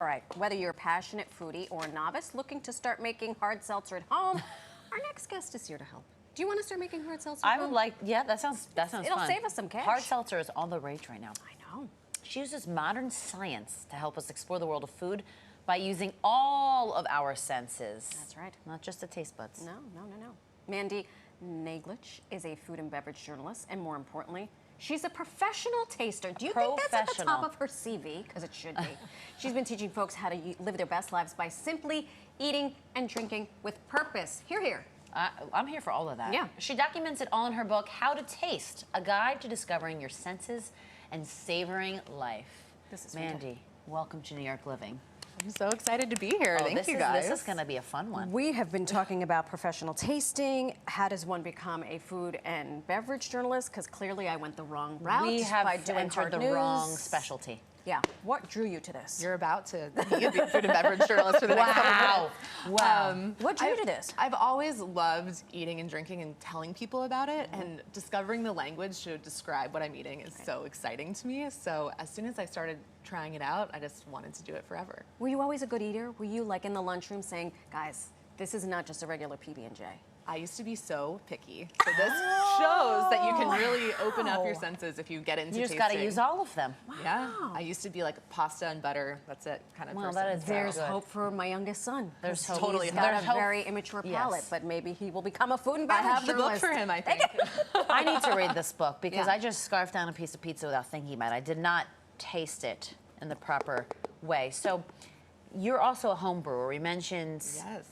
All right, whether you're a passionate foodie or a novice looking to start making hard seltzer at home, our next guest is here to help. Do you want to start making hard seltzer at home? I would like, yeah, that sounds fun. It'll save us some cash. Hard seltzer is all the rage right now. I know. She uses modern science to help us explore the world of food by using all of our senses. That's right. Not just the taste buds. No. Mandy Naglich is a food and beverage journalist, and more importantly, she's a professional taster. Do you think that's at the top of her CV? Because it should be. She's been teaching folks how to live their best lives by simply eating and drinking with purpose. Hear. I'm here for all of that. Yeah. She documents it all in her book, How to Taste, a guide to discovering your senses and savoring life. This is Mandy, fantastic. Welcome to New York Living. I'm so excited to be here. Thank you, guys. This is going to be a fun one. We have been talking about professional tasting. How does one become a food and beverage journalist? Because clearly I went the wrong route. We have by doing entered hard the news. wrong specialty. Yeah. What drew you to this? You're about to be a food and beverage journalist for the next couple of months. Wow. What drew you to this? I've always loved eating and drinking and telling people about it, and discovering the language to describe what I'm eating is so exciting to me. So as soon as I started trying it out, I just wanted to do it forever. Were you always a good eater? Were you like in the lunchroom saying, guys, this is not just a regular PB&J? I used to be so picky. So this shows that you can really open up your senses if you get into tasting. You just got to use all of them. Wow. Yeah. I used to be like pasta and butter, that's it, kind of Well, person. that is There's good. hope for my youngest son. There's hope. Totally He's got There's a hope. very immature palate, Yes. but maybe he will become a food and I beverage have the book journalist. for him, I think. I need to read this book because Yeah. I just scarfed down a piece of pizza without thinking about it. I did not taste it in the proper way. So you're also a home brewer. We mentioned Yes.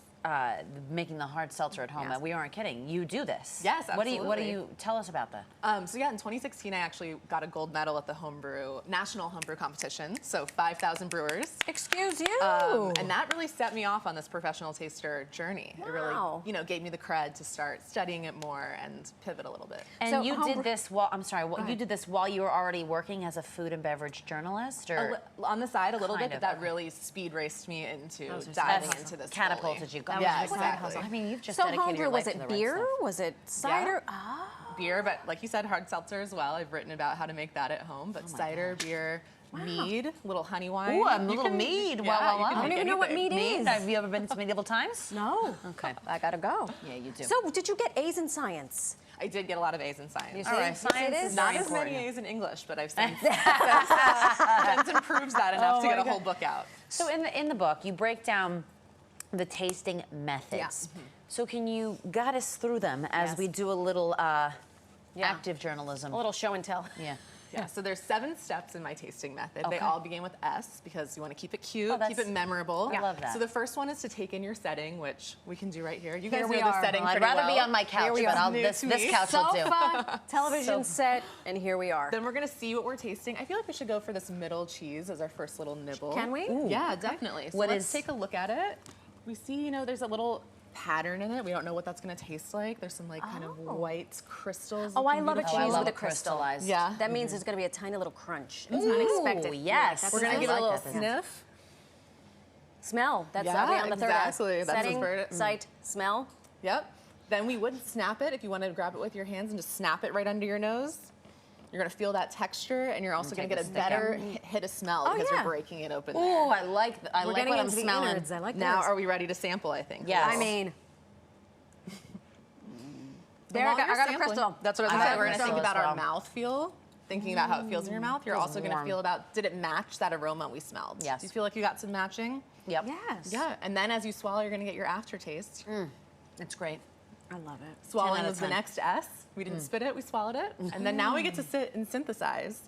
making the hard seltzer at home. Yes. And we aren't kidding. You do this. Yes, What do absolutely. you tell us about that? So yeah, in 2016, I actually got a gold medal at the national homebrew competition. So 5,000 brewers. Excuse you. And that really set me off on this professional taster journey. It Wow. really, gave me the cred to start studying it more and pivot a little bit. And So you homebrew- did this while, I'm sorry, you ahead. did this while you were already working as a food and beverage journalist? Or On the side a little Kind bit, of, but that okay. really speed raced me into was just diving side into this catapulted fully. you. That was Yeah, your side exactly. hustle. I mean, you've just So dedicated homebrew, your life was to the it right beer? stuff. Was it cider? Ah. Beer, but like you said, hard seltzer as well. I've written about how to make that at home, but cider, beer, mead, little honey wine. Ooh, a You little can- mead. Yeah, Wow, you wow, can wow. I don't make even know what anything. mead is. Have you ever been to medieval times? No. Okay. I gotta go. Yeah, you do. So, did you get A's in science? I did get a lot of A's in science. You All see? right, You see science it is is? Not very as many important. A's in English, but I've since improved that enough to my get a God. whole book out. So in the book, you break down the tasting methods. Yeah. So can you guide us through them as Yes. we do a little active journalism? A little show and tell. Yeah. Yeah, so there's 7 steps in my tasting method. Okay. They all begin with S because you want to keep it cute, Oh, keep it memorable. I love that. So the first one is to take in your setting, which we can do right here. You guys Here know we the are. setting Well, I'd pretty rather well. be on my couch, we but are. New this to me. couch will do. Sofa, television set, and here we are. Then we're gonna see what we're tasting. I feel like we should go for this middle cheese as our first little nibble. Can we? Yeah, definitely. So What let's is- take a look at it. We see, there's a little pattern in it. We don't know what that's gonna taste like. There's some like kind of white crystals. Oh, I looking love a beautiful. cheese love with a it crystal. crystallized. Yeah. That means there's going to be a tiny little crunch. It's Ooh, unexpected. yes. That's We're gonna nice. give it a like little that. sniff. Smell. That's Yeah, are we on the third S? exactly. That's Setting, what's very- sight, smell. Yep. Then we would snap it if you want to grab it with your hands and just snap it right under your nose. You're going to feel that texture, and you're also going to take get a a stick out. better hit of smell Oh, because yeah. you're breaking it open Ooh, there. I like We're what getting I'm into the smelling. innards. I like Now, this. are we ready to sample, I think? Yes. I mean, there, While I got you're a sampling- crystal. That's what I was I going to say. got We're going to crystal think as about our well. mouth feel, thinking about how it feels in your mouth. You're Feels also going to warm. feel about, did it match that aroma we smelled? Yes. Do you feel like you got some matching? Yep. Yes. Yeah. And then as you swallow, you're going to get your aftertaste. It's great. I love it. Swallowing 10 out of was the 10. next S. We didn't spit it, we swallowed it. And then now we get to sit and synthesize.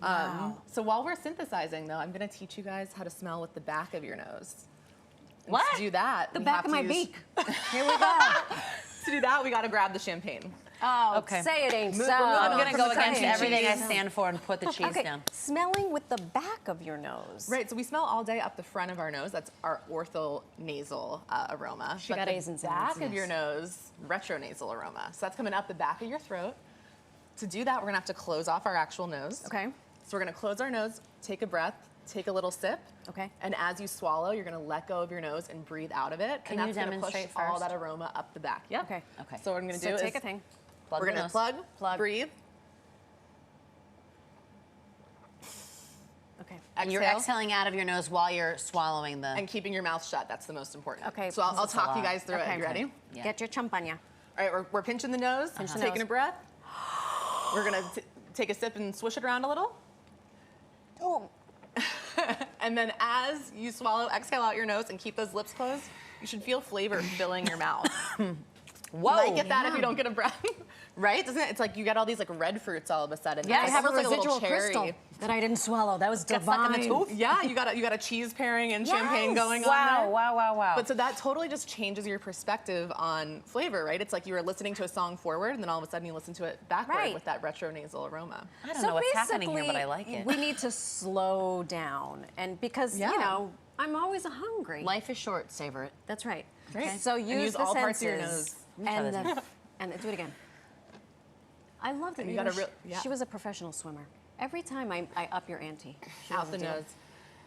So while we're synthesizing, though, I'm going to teach you guys how to smell with the back of your nose. And What? To do that, The we back have of to my use- beak. Here we go. To do that, we got to grab the champagne. Oh, Okay. say it ain't so. I'm on going to from go the against cream everything I cheese. stand for and put the cheese Okay, down. smelling with the back of your nose. Right, so we smell all day up the front of our nose. That's our orthonasal aroma. She But got the A's in back science, of your nose, retronasal aroma. So that's coming up the back of your throat. To do that, we're gonna have to close off our actual nose. Okay. So we're gonna close our nose, take a breath, take a little sip. Okay. And as you swallow, you're gonna let go of your nose and breathe out of it. Can and you that's gonna push demonstrate all first? that aroma up the back. Yep. Okay. Okay. So what I'm gonna So do take is a thing. Plug we're the gonna nose. plug, breathe, Okay. And you're exhaling out of your nose while you're swallowing the... And keeping your mouth shut, that's the most important. Okay. So I'll talk you guys through it. You ready? Yeah. Get your champagne. All right, we're pinching the nose, taking a breath. We're gonna take a sip and swish it around a little. Oh. And then as you swallow, exhale out your nose and keep those lips closed, you should feel flavor filling your mouth. Whoa. You might get that if you don't get a breath. Right? Doesn't it? It's like you get all these like red fruits all of a sudden. Yeah, I It's have a almost like residual little crystal cherry. that I didn't swallow. That was Got stuck in the divine. tooth? Yeah, you got a cheese pairing and champagne going on Wow, there. wow. But so that totally just changes your perspective on flavor, right? It's like you were listening to a song forward, and then all of a sudden you listen to it backward Right. with that retronasal aroma. I don't know what's happening here, but I like basically, it. we need to slow down, and because Yeah. you know I'm always hungry. Life is short, savor it. That's right. Right. So And use use the all parts senses of your nose. and the, and do it again. I love that And you you know, gotta yeah. she was a professional swimmer. Every time I up your ante. She Out the doesn't do it. nose.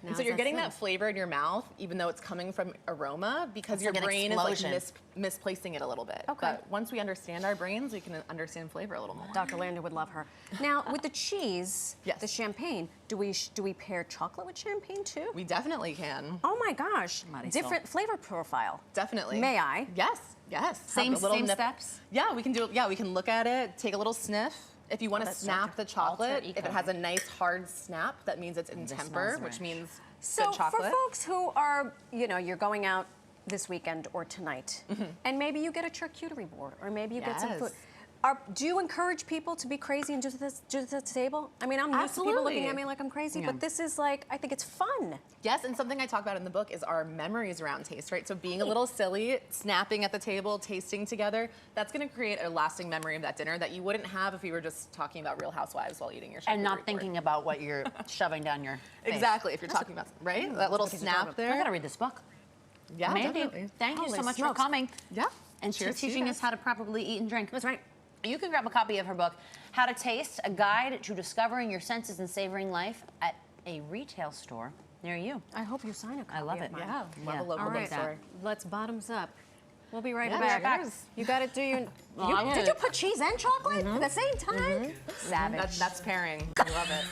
Now And so is you're getting silly? that flavor in your mouth, even though it's coming from aroma, because It's your like an brain is like explosion. misplacing it a little bit. Okay. But once we understand our brains, we can understand flavor a little more. Dr. Lander would love her. Now, with the cheese, Yes. the champagne, do we pair chocolate with champagne too? We definitely can. Oh my gosh, Marisol. different flavor profile. Definitely. May I? Yes. Yes. Same- Have a little same nip. steps? Yeah, we can do it. Yeah, we can look at it, take a little sniff. If you want to that's snap the chocolate, alter if ego. it has a nice hard snap, that means it's in This temper, smells which rich. means So good chocolate. for folks who are, you know, you're going out this weekend or tonight, and maybe you get a charcuterie board, or maybe you get some food. Yes. Do you encourage people to be crazy and do this to the table? I mean, I'm used to people looking Absolutely. at me like I'm crazy, Yeah. but this is like, I think it's fun. Yes, and something I talk about in the book is our memories around taste, right? So being a little silly, snapping at the table, tasting together, that's going to create a lasting memory of that dinner that you wouldn't have if you were just talking about Real Housewives while eating your And charcuterie not board. thinking about what you're shoving down your face. Exactly, if you're talking about, right? That little snap I there. gotta read this book. Yeah, Mandy, definitely. thank you so Holy much smokes. for coming Yeah. and Cheers to you teaching guys. us how to properly eat and drink. That's right. You can grab a copy of her book, How to Taste, a guide to discovering your senses and savoring life, at a retail store near you. I hope you sign a copy. I love of it. mine. Yeah, love Yeah. a local All right, bookstore. let's bottoms up. We'll be right Yeah, back. cheers. You got to do your. Well, I'm did gonna- you put cheese and chocolate at the same time? Savage. That's pairing. I love it.